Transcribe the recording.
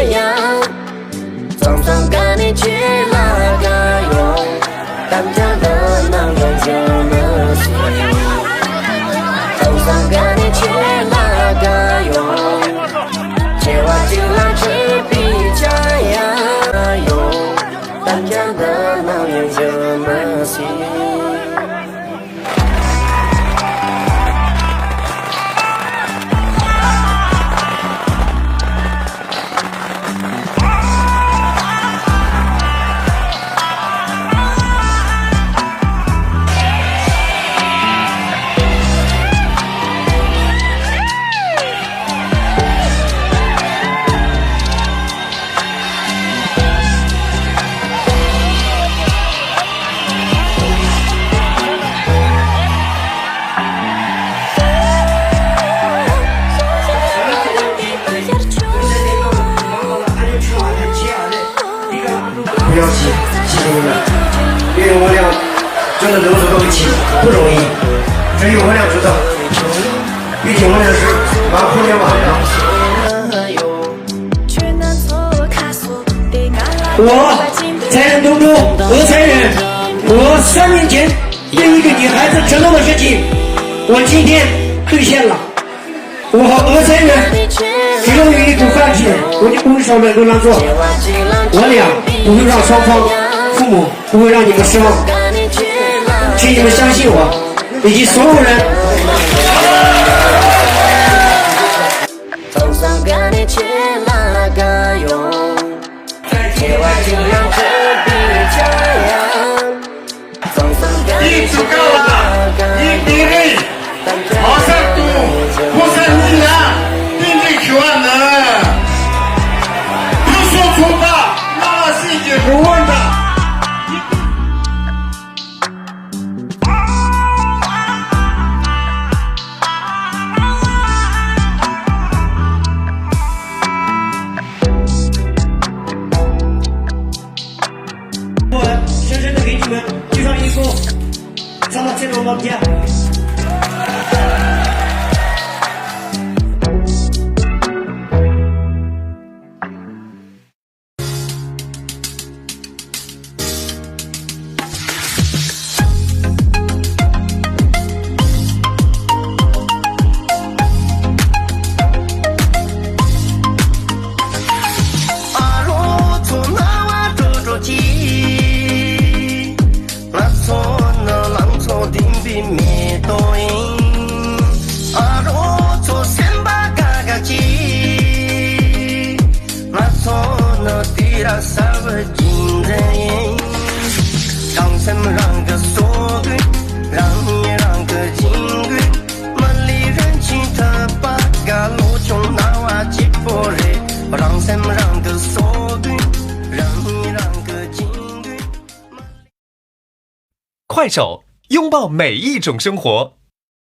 样，总算跟你去那个用单调的能量就能吸，总算跟你去那个用，切换进来只比这样用单调的能量就能吸。不要急，谢谢你们。因为我俩就能够走到一起不容易，只有我俩知道，毕竟我俩是玩互联网的。我才人东东，我才人。我3年前对一个女孩子承诺的事情，我今天兑现了。我和俄才人只要有一口饭吃，我就不会上班都难做。我俩不会让双方父母不会让你们失望，请你们相信我，以及所有人。总算跟你去那个用，切换尽量只比这样，总算跟你去那个用。好山东，不山你呀，你这去完呢？不说错吧，那了谁就是我的。我深深的给你们鞠上一躬，咱们这种老天。快手，拥抱每一种生活。